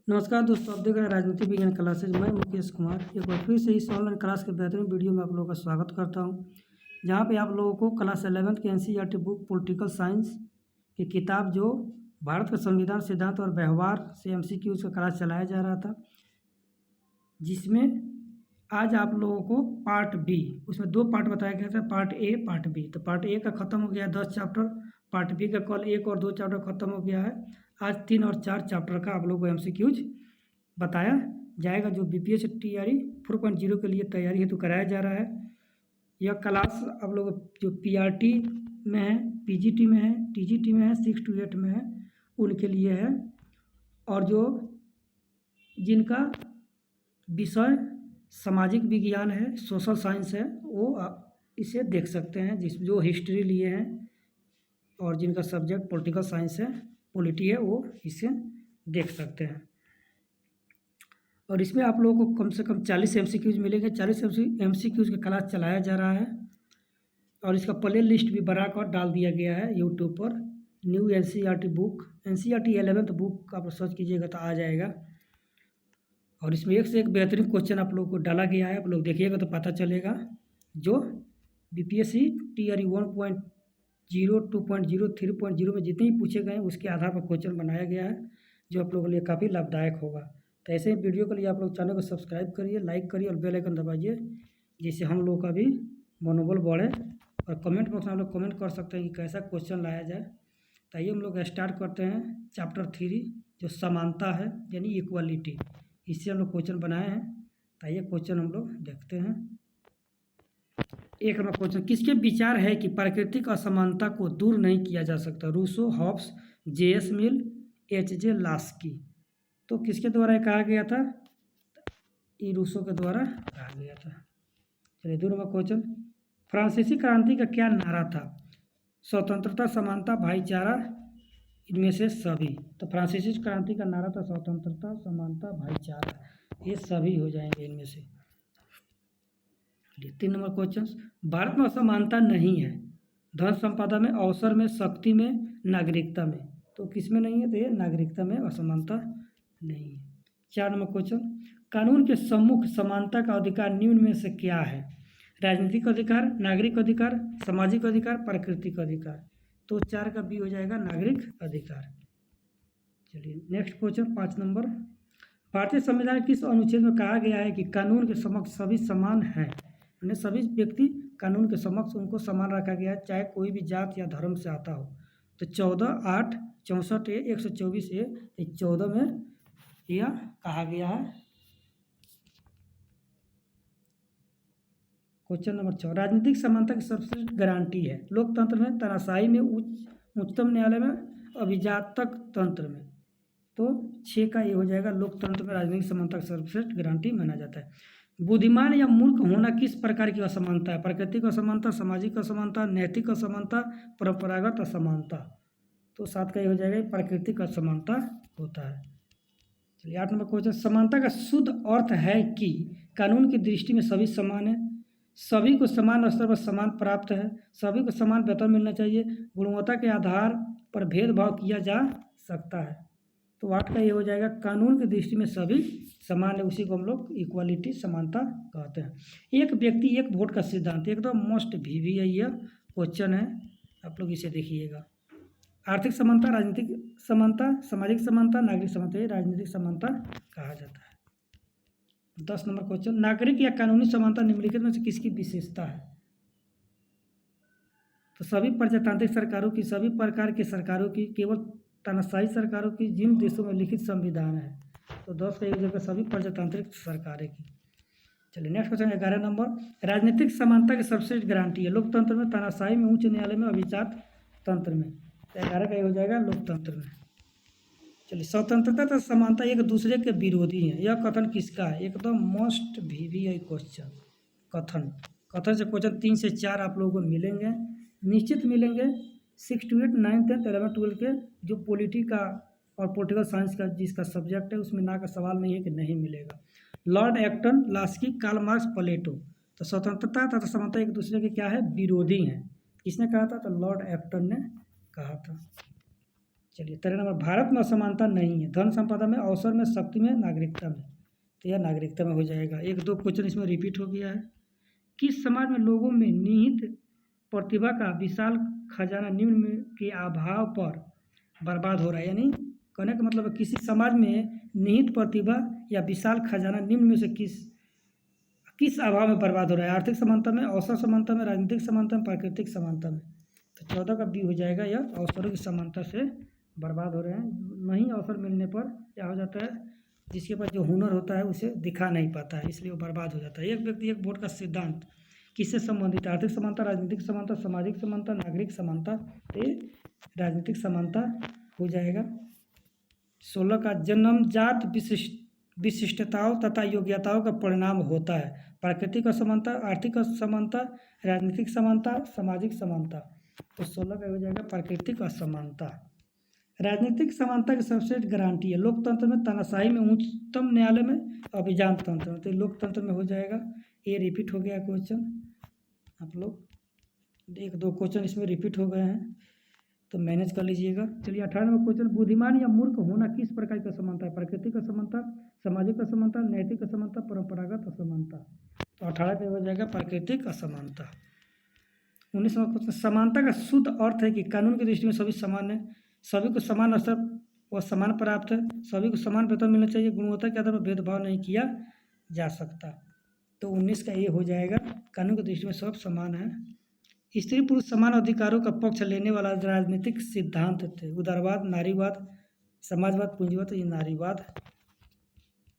नमस्कार दोस्तों, आप देख रहे हैं राजनीति विज्ञान क्लासेज। मैं मुकेश कुमार एक बार फिर से इस ऑनलाइन क्लास के बेहतरीन वीडियो में आप लोगों का स्वागत करता हूं, जहां पे आप लोगों को क्लास 11 के एनसीईआरटी बुक पॉलिटिकल साइंस की किताब जो भारत का संविधान सिद्धांत और व्यवहार से एमसीक्यूज का क्लास चलाया जा रहा था, जिसमें आज आप लोगों को पार्ट बी, उसमें 2 पार्ट बताया गया था, पार्ट ए पार्ट बी। तो पार्ट ए का ख़त्म हो गया 10 चैप्टर, पार्ट बी का कल 1 और 2 चैप्टर ख़त्म हो गया है। आज 3 और 4 चैप्टर का आप लोगों को एमसीक्यूज बताया जाएगा, जो बीपीएससी टीआरई 4.0 के लिए तैयारी हेतु कराया जा रहा है। यह क्लास आप लोग जो पीआरटी में है, पीजीटी में है, टीजीटी में है, 6 to 8 में है, उनके लिए है। और जो जिनका विषय सामाजिक विज्ञान है, सोशल साइंस है, वो इसे देख सकते हैं, जो हिस्ट्री लिए हैं, और जिनका सब्जेक्ट पॉलिटिकल साइंस है, पॉलिटी है, वो इसे देख सकते हैं। और इसमें आप लोगों को कम से कम 40 एमसीक्यूज मिलेंगे। 40 एमसीक्यूज का क्लास चलाया जा रहा है, और इसका प्ले लिस्ट भी बनाकर डाल दिया गया है यूट्यूब पर। New NCERT book, NCERT 11th book आप सर्च कीजिएगा तो आ जाएगा। और इसमें एक से एक बेहतरीन क्वेश्चन आप लोगों को डाला गया है, आप लोग देखिएगा तो पता चलेगा। जो बीपीएससी टीआरई 1.0, 2.0, 3.0 में जितने ही पूछे गए हैं, उसके आधार पर क्वेश्चन बनाया गया है, जो आप लोगों के लिए काफ़ी लाभदायक होगा। तो ऐसे ही वीडियो के लिए आप लोग चैनल को सब्सक्राइब करिए, लाइक करिए और बेल आइकन दबाइए, जिससे हम लोग का भी मनोबल बढ़े। और कमेंट बॉक्स में आप लोग कमेंट कर सकते हैं कि कैसा क्वेश्चन लाया जाए। तो आइए हम लोग स्टार्ट करते हैं चैप्टर 3, जो समानता है, यानी इक्वालिटी। इससे हम लोग क्वेश्चन बनाए हैं। तो आइए क्वेश्चन हम लोग देखते हैं। 1 नंबर क्वेश्चन, किसके विचार है कि प्राकृतिक असमानता को दूर नहीं किया जा सकता? रूसो, हॉब्स, जेएस मिल, एचजे लास्की। तो किसके द्वारा कहा गया था? ई रूसो के द्वारा कहा गया था। चलिए 2 नंबर क्वेश्चन, फ्रांसीसी क्रांति का क्या नारा था? स्वतंत्रता, समानता, भाईचारा, इनमें से सभी। तो फ्रांसीसी क्रांति का नारा था स्वतंत्रता, समानता, भाईचारा, ये सभी हो जाएंगे इनमें से। 3 नंबर क्वेश्चन, भारत में असमानता नहीं है, धन संपदा में, अवसर में, शक्ति में, नागरिकता में। तो किस में नहीं है? तो ये नागरिकता में असमानता नहीं है। 4 नंबर क्वेश्चन, कानून के सम्मुख समानता का अधिकार निम्न में से क्या है? राजनीतिक अधिकार, नागरिक अधिकार, सामाजिक अधिकार, प्राकृतिक अधिकार। तो 4 का बी हो जाएगा नागरिक अधिकार। चलिए नेक्स्ट क्वेश्चन 5 नंबर, भारतीय संविधान किस अनुच्छेद में कहा गया है कि कानून के समक्ष सभी समान हैं? यानी सभी व्यक्ति कानून के समक्ष उनको समान रखा गया है, चाहे कोई भी जात या धर्म से आता हो। तो 14(8), 64A, 124A, 14 में यह कहा गया है। क्वेश्चन नंबर 6, राजनीतिक समानता की सबसे गारंटी है? लोकतंत्र में, तानाशाही में, उच्चतम न्यायालय में, अभिजातक तंत्र में। तो 6 का ये हो जाएगा, लोकतंत्र में राजनीतिक समानता की सर्वश्रेष्ठ गारंटी माना जाता है। बुद्धिमान या मूर्ख होना किस प्रकार की असमानता है? प्राकृतिक असमानता, सामाजिक असमानता, नैतिक असमानता, परंपरागत असमानता। तो 7 का ये हो जाएगा, प्राकृतिक असमानता होता है। चलिए 8 नंबर क्वेश्चन, समानता का शुद्ध अर्थ है कि कानून की दृष्टि में सभी समान है, सभी को समान स्तर पर समान प्राप्त है, सभी को समान वेतन मिलना चाहिए, गुणवत्ता के आधार पर भेदभाव किया जा सकता है। तो 8 का ये हो जाएगा, कानून की दृष्टि में सभी समान है, उसी को हम लोग इक्वालिटी, समानता कहते हैं। एक व्यक्ति एक वोट का सिद्धांत, एकदम मोस्ट भी है, यह क्वेश्चन है, आप लोग इसे देखिएगा। आर्थिक समानता, राजनीतिक समानता, सामाजिक समानता, नागरिक समानता, ये राजनीतिक समानता कहा जाता है। 10 नंबर क्वेश्चन, नागरिक या कानूनी समानता निम्नलिखित में से किसकी विशेषता है? तो सभी प्रजातांत्रिक सरकारों की, सभी प्रकार के सरकारों की, केवल तानाशाही सरकारों की, जिन देशों में लिखित संविधान है। तो 10 का एक जगह सभी प्रजातांत्रिक सरकारें की। चलिए नेक्स्ट क्वेश्चन 11 नंबर, राजनीतिक समानता की सबसे गारंटी है? लोकतंत्र में, तानाशाही में, उच्च न्यायालय में, अभिजात तंत्र में। तो 11 का ये हो जाएगा लोकतंत्र में। चलिए, स्वतंत्रता तथा समानता एक दूसरे के विरोधी हैं, यह कथन किसका है? एकदम मोस्ट VVI क्वेश्चन। कथन से क्वेश्चन 3 से 4 आप लोगों को मिलेंगे, निश्चित मिलेंगे। 6 to 8, 9, 10, 11, 12 के जो पॉलिटी का और पॉलिटिकल साइंस का जिसका सब्जेक्ट है, उसमें ना का सवाल नहीं है कि नहीं मिलेगा। Lord Acton, Laski, Karl Marx, Plato. तो स्वतंत्रता तथा समानता एक दूसरे के क्या है? विरोधी हैं। किसने कहा था? तो लॉर्ड एक्टन ने कहा था। चलिए 13 नंबर, भारत में असमानता नहीं है, धन संपदा में, अवसर में, शक्ति में, नागरिकता में। तो यह नागरिकता में हो जाएगा। एक दो क्वेश्चन इसमें रिपीट हो गया है। किस समाज में लोगों में निहित प्रतिभा का विशाल खजाना निम्न में के अभाव पर बर्बाद हो रहा है? यानी कहने का मतलब है किसी समाज में निहित प्रतिभा या विशाल खजाना निम्न में से किस अभाव में बर्बाद हो रहा है? आर्थिक समानता में, अवसर समानता में, राजनीतिक समानता में, प्राकृतिक समानता में। तो 14 का बी हो जाएगा। यह अवसरों की समानता से बर्बाद हो रहे हैं। नहीं अवसर मिलने पर क्या हो जाता है, जिसके पास जो हुनर होता है उसे दिखा नहीं पाता है, इसलिए वो बर्बाद हो जाता है। एक व्यक्ति एक वोट का सिद्धांत किससे संबंधित है? आर्थिक समानता, राजनीतिक समानता, सामाजिक समानता, नागरिक समानता। तो राजनीतिक समानता हो जाएगा। 16 का जन्मजात विशिष्टताओं तथा योग्यताओं का परिणाम होता है। प्राकृतिक असमानता, आर्थिक असमानता, राजनीतिक समानता, सामाजिक समानता। तो 16 का हो जाएगा प्राकृतिक असमानता। राजनीतिक समानता की सबसे गारंटी है लोकतंत्र में, तानाशाही में, उच्चतम न्यायालय में, अभिजात तंत्र में। तो लोकतंत्र में हो जाएगा। ये रिपीट हो गया क्वेश्चन, आप लोग एक दो क्वेश्चन इसमें रिपीट हो गए हैं तो मैनेज कर लीजिएगा। चलिए 18 नंबर क्वेश्चन, बुद्धिमान या मूर्ख होना किस प्रकार की असमानता है? प्राकृतिक असमानता, सामाजिक असमानता, नैतिक असमानता, परंपरागत असमानता। तो 18 पे हो जाएगा प्राकृतिक असमानता। 19 नंबर क्वेश्चन, समानता का शुद्ध अर्थ है कि कानून की दृष्टि में सभी समान है, सभी को समान अवसर व समान प्राप्त है, सभी को समान वेतन मिलना चाहिए, गुणवत्ता के आधार पर भेदभाव नहीं किया जा सकता। तो 19 का ये हो जाएगा, कानून की दृष्टि में सब समान है। स्त्री पुरुष समान अधिकारों का पक्ष लेने वाला राजनीतिक सिद्धांत थे। उदारवाद, नारीवाद, समाजवाद, पूंजीवाद। तो ये नारीवाद।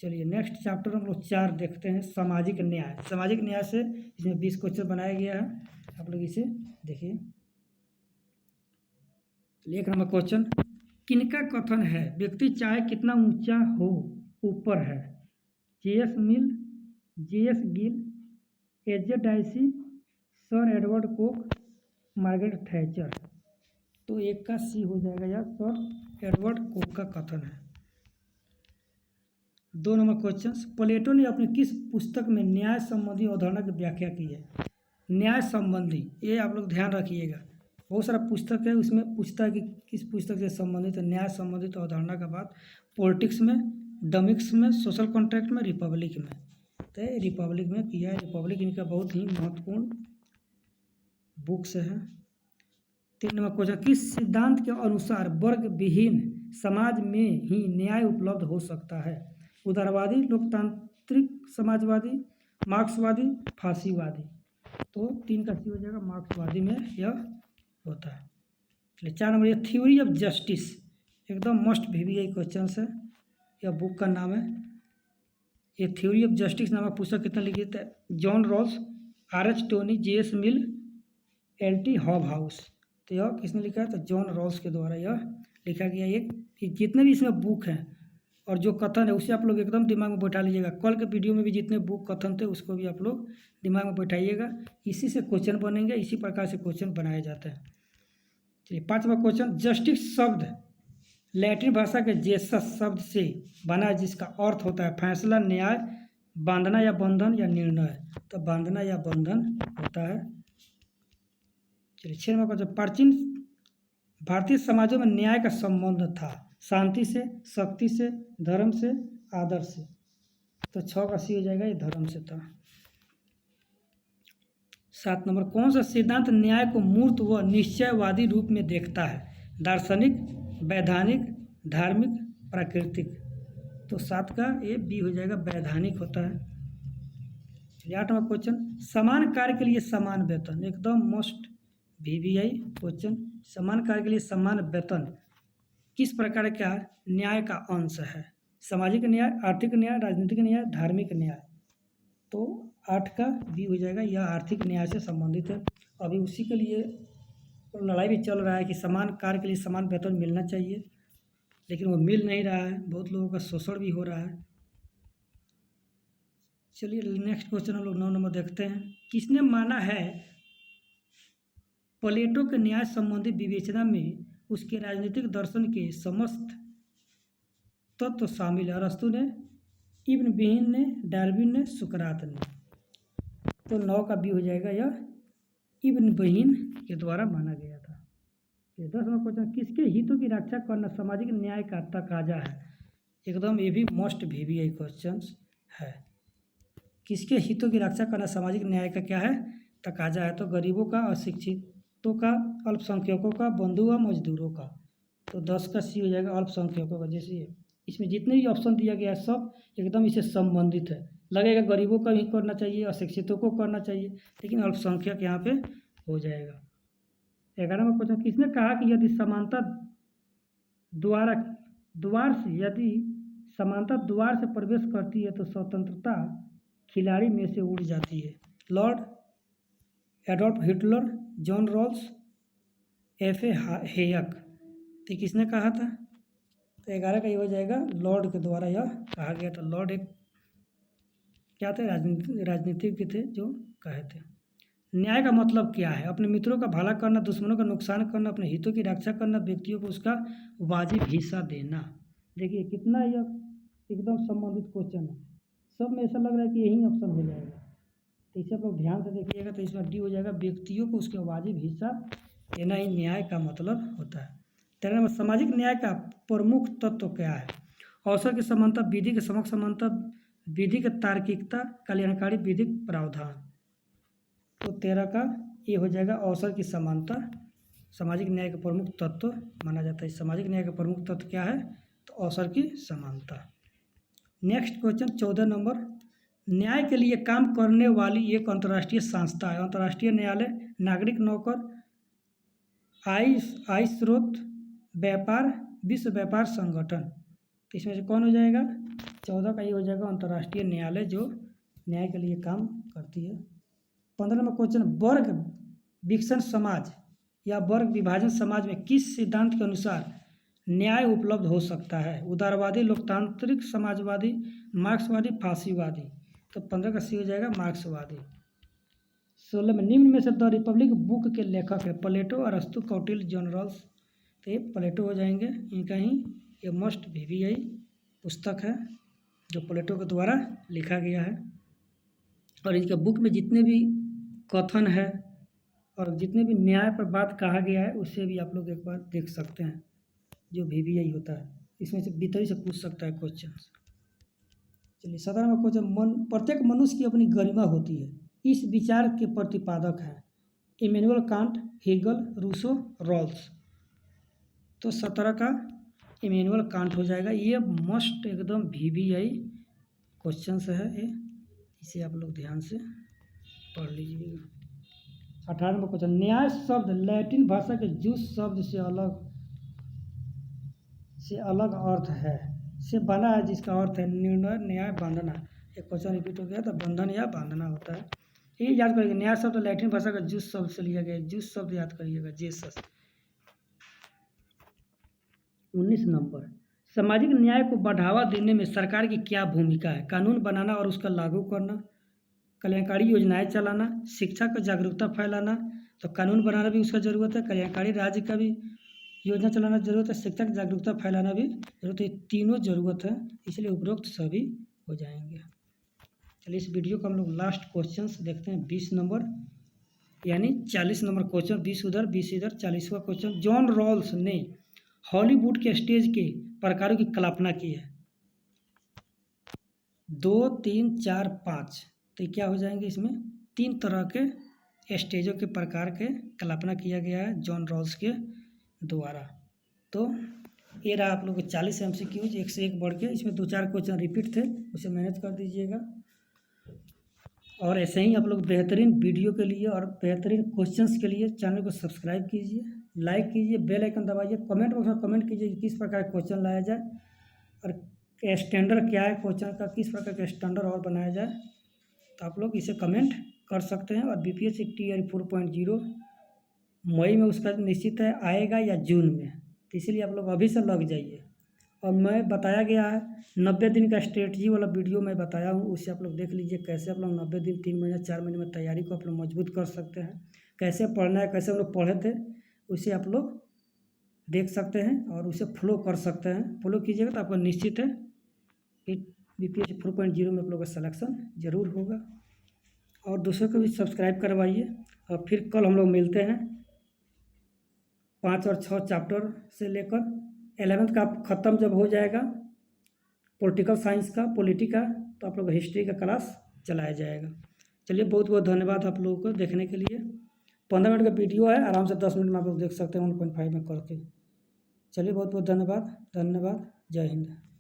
चलिए नेक्स्ट चैप्टर हम लोग 4 देखते हैं, सामाजिक न्याय। सामाजिक न्याय से इसमें 20 क्वेश्चन बनाया गया है, आप लोग इसे देखिए। 1 नंबर क्वेश्चन, किनका कथन है व्यक्ति चाहे कितना ऊंचा हो ऊपर है? J.S. मिल, J.S. Gill, H.J. Dicey, sir Edward Coke, Margaret Thatcher. तो एक का सी हो जाएगा, या सर एडवर्ड कोक का कथन है। 2 नंबर क्वेश्चन, प्लेटो ने अपनी किस पुस्तक में न्याय संबंधी अवधारणा की व्याख्या की है? न्याय संबंधी, ये आप लोग ध्यान रखिएगा, बहुत सारा पुस्तक है उसमें पूछता है कि किस पुस्तक से संबंधित है। न्याय संबंधित अवधारणा का बात पॉलिटिक्स में, डमिक्स में, सोशल कॉन्ट्रैक्ट में, रिपब्लिक में। तो रिपब्लिक में किया है। रिपब्लिक इनका बहुत ही महत्वपूर्ण बुक से है। 3 नंबर क्वेश्चन, किस सिद्धांत के अनुसार वर्ग विहीन समाज में ही न्याय उपलब्ध हो सकता है? उदारवादी, लोकतांत्रिक, समाजवादी, मार्क्सवादी, फांसीवादी। तो 3 का सी हो जाएगा, मार्क्सवादी में यह होता है। चलिए 4 नंबर, ये थ्योरी ऑफ जस्टिस एकदम मस्ट VBI क्वेश्चन है। यह बुक का नाम है। ये थ्योरी ऑफ जस्टिस नामक पुस्तक कितना लिखी थे? John Rawls, R.H. Tawney, J.S. Mill, L.T. Hobhouse. तो यह किसने लिखा है? तो जॉन रॉल्स के द्वारा यह लिखा गया। एक जितने भी इसमें बुक हैं और जो कथन है उसे आप लोग एकदम दिमाग में बैठा लीजिएगा। कल के वीडियो में भी जितने बुक कथन थे उसको भी आप लोग दिमाग में बैठाइएगा। इसी से क्वेश्चन बनेंगे, इसी प्रकार से क्वेश्चन बनाए जाते हैं। चलिए 5वां क्वेश्चन, जस्टिस शब्द लैटिन भाषा के जेसस शब्द से बना है जिसका अर्थ होता है फैसला, न्याय, बांधना या बंधन या निर्णय। तो बांधना या बंधन होता है। चलिए 6 नंबर क्वेश्चन, प्राचीन भारतीय समाजों में न्याय का संबंध था शांति से, शक्ति से, धर्म से, आदर से। तो 6 का सी हो जाएगा, ये धर्म से था। 7 नंबर, कौन सा सिद्धांत न्याय को मूर्त व निश्चयवादी रूप में देखता है? दार्शनिक, वैधानिक, धार्मिक, प्राकृतिक। तो 7 का ये बी हो जाएगा, वैधानिक होता है। 8 नंबर क्वेश्चन, समान कार्य के लिए समान वेतन, एकदम मोस्ट VBI क्वेश्चन। समान कार्य के लिए समान वेतन किस प्रकार का न्याय का अंश है? सामाजिक न्याय, आर्थिक न्याय, राजनीतिक न्याय, धार्मिक न्याय। तो 8 का बी हो जाएगा, यह आर्थिक न्याय से संबंधित है। अभी उसी के लिए लड़ाई भी चल रहा है कि समान कार्य के लिए समान वेतन मिलना चाहिए, लेकिन वो मिल नहीं रहा है, बहुत लोगों का शोषण भी हो रहा है। चलिए नेक्स्ट क्वेश्चन हम लोग 9 नंबर देखते हैं। किसने माना है प्लेटो के न्याय संबंधी विवेचना में उसके राजनीतिक दर्शन के समस्त तत्व शामिल है? अरस्तु ने, इब्न बीन ने, डार्विन ने, सुकरात ने। तो 9 का बी हो जाएगा, यह इब्न बीन के द्वारा माना गया था। फिर 10 नंबर क्वेश्चन, किसके हितों की रक्षा करना सामाजिक न्याय का तकाजा है? एकदम ये भी मोस्ट VVI क्वेश्चन है। किसके हितों की रक्षा करना सामाजिक न्याय का क्या है? तकाजा है। तो गरीबों का, अशिक्षितों का, अल्पसंख्यकों का, बंधु व मजदूरों का। तो 10 का C हो जाएगा अल्पसंख्यकों का। जैसे इसमें जितने भी ऑप्शन दिया गया है सब एकदम इससे संबंधित है। लगेगा गरीबों का भी करना चाहिए, अशिक्षितों को करना चाहिए, लेकिन अल्पसंख्यक यहाँ पे हो जाएगा। 11 नंबर क्वेश्चन, किसने कहा कि यदि समानता द्वार से प्रवेश करती है तो स्वतंत्रता खिलाड़ी में से उड़ जाती है? Lord Adolf Hitler, John Rawls, F.A. Hayek. तो किसने कहा था? तो 11 का ये हो जाएगा लॉर्ड के द्वारा यह कहा गया था। लॉर्ड एक क्या थे? राजनीतिज्ञ थे जो कहे थे। न्याय का मतलब क्या है? अपने मित्रों का भला करना, दुश्मनों का नुकसान करना, अपने हितों की रक्षा करना, व्यक्तियों को उसका वाजिब हिस्सा देना। देखिए कितना यह एकदम संबंधित क्वेश्चन है। सब में ऐसा लग रहा है कि यही ऑप्शन हो जाएगा, तो इसे आप लोग ध्यान से देखिएगा। तो इसमें D हो जाएगा, व्यक्तियों को उसके वाजिब हिस्सा देना ही न्याय का मतलब होता है। 13 नंबर, सामाजिक न्याय का प्रमुख तत्व क्या है? अवसर की समानता, विधि के समक्ष समानता, विधि की तार्किकता, कल्याणकारी विधिक प्रावधान। तो 13 का ये हो जाएगा अवसर की समानता सामाजिक न्याय का प्रमुख तत्व माना जाता है। सामाजिक न्याय का प्रमुख तत्व क्या है? तो अवसर की समानता। नेक्स्ट क्वेश्चन 14 नंबर, न्याय के लिए काम करने वाली एक अंतर्राष्ट्रीय संस्था है। अंतर्राष्ट्रीय न्यायालय, नागरिक नौकर, आय स्रोत, व्यापार, विश्व व्यापार संगठन। तो इसमें से कौन हो जाएगा? 14 का ये हो जाएगा अंतर्राष्ट्रीय न्यायालय जो न्याय के लिए काम करती है। 15 नंबर क्वेश्चन, वर्ग विकसन समाज या वर्ग विभाजन समाज में किस सिद्धांत के अनुसार न्याय उपलब्ध हो सकता है? उदारवादी, लोकतांत्रिक, समाजवादी, मार्क्सवादी, फासीवादी। तो 15 का C हो जाएगा मार्क्सवादी। 16 में, निम्न में से द रिपब्लिक बुक के लेखक है? प्लेटो, अरस्तु, कौटिल्य, जॉन रॉल्स। तो ये प्लेटो हो जाएंगे। इनका ही ये मोस्ट VVI पुस्तक है जो प्लेटो के द्वारा लिखा गया है। और इनके बुक में जितने भी कथन है और जितने भी न्याय पर बात कहा गया है उससे भी आप लोग एक बार देख सकते हैं जो VVI होता है। इसमें से भीतरी से पूछ सकता है क्वेश्चन। चलिए 17 में क्वेश्चन, प्रत्येक मनुष्य की अपनी गरिमा होती है, इस विचार के प्रतिपादक हैं? Immanuel Kant, Hegel, Rousseau, Rawls. तो 17 का इमैनुअल कांट हो जाएगा। ये मोस्ट एकदम VVI क्वेश्चन है ये, इसे आप लोग ध्यान से पढ़ लीजिएगा। 18 नंबर क्वेश्चन, न्याय शब्द लैटिन भाषा के जूस शब्द से अलग अर्थ है से बना है, जिसका अर्थ है निर्णय, न्याय, बांधना। एक क्वेश्चन रिपीट हो गया तो बंधन या बांधना होता है। ये याद करिएगा, न्याय शब्द लैटिन भाषा का जूस शब्द से लिया गया है। जूस शब्द याद करिएगा, जेसस। 19 नंबर, सामाजिक न्याय को बढ़ावा देने में सरकार की क्या भूमिका है? कानून बनाना और उसका लागू करना, कल्याणकारी योजनाएं चलाना, शिक्षा का जागरूकता फैलाना। तो कानून बनाना भी उसका ज़रूरत है, कल्याणकारी राज्य का भी योजना चलाना जरूरत है, शिक्षा की जागरूकता फैलाना भी जरूरत है। तीनों ज़रूरत है, इसलिए उपरोक्त सभी हो जाएंगे। चलिए इस वीडियो का हम लोग लास्ट क्वेश्चंस देखते हैं। 20 नंबर यानी 40 नंबर क्वेश्चन, 20 उधर 20 इधर। 40वां क्वेश्चन, जॉन रॉल्स ने हॉलीवुड के स्टेज के प्रकारों की कल्पना की है? 2, 3, 4, 5। तो क्या हो जाएंगे? इसमें 3 तरह के स्टेजों के प्रकार के कल्पना किया गया है जॉन रॉल्स के द्वारा। तो ये रहा आप लोग 40 MCQs, एक से एक बढ़ के। इसमें 2-4 क्वेश्चन रिपीट थे, उसे मैनेज कर दीजिएगा। और ऐसे ही आप लोग बेहतरीन वीडियो के लिए और बेहतरीन क्वेश्चंस के लिए चैनल को सब्सक्राइब कीजिए, लाइक कीजिए, बेल आइकन दबाइए, कमेंट बॉक्स में कमेंट कीजिए कि किस प्रकार क्वेश्चन लाया जाए और स्टैंडर्ड क्या है क्वेश्चन का, किस प्रकार का स्टैंडर्ड और बनाया जाए। तो आप लोग इसे कमेंट कर सकते हैं। और BPSC TR 4.0 मई में उसका निश्चित है आएगा या जून में, तो इसीलिए आप लोग अभी से लग जाइए। और मैं बताया गया है 90 दिन का स्ट्रेटजी वाला वीडियो मैं बताया हूँ, उससे आप लोग देख लीजिए कैसे आप लोग 90 दिन, 3 महीने, 4 महीने में तैयारी को आप लोग मजबूत कर सकते हैं। कैसे पढ़ना है, कैसे हम लोग पढ़े थे, उसे आप लोग देख सकते हैं और उसे फॉलो कर सकते हैं। फॉलो कीजिएगा तो आपको निश्चित है कि BPSC 4.0 में आप लोग का सिलेक्शन ज़रूर होगा। और दूसरों को भी सब्सक्राइब करवाइए। और फिर कल हम लोग मिलते हैं 5 और 6 चैप्टर से लेकर 11th का ख़त्म जब हो जाएगा पॉलिटिकल साइंस का पॉलिटी का, तो आप लोग हिस्ट्री का क्लास चलाया जाएगा। चलिए बहुत बहुत धन्यवाद आप लोगों को देखने के लिए। 15 मिनट का वीडियो है, आराम से 10 मिनट में आप लोग देख सकते हैं 1.5 में करके। चलिए बहुत बहुत धन्यवाद। जय हिंद।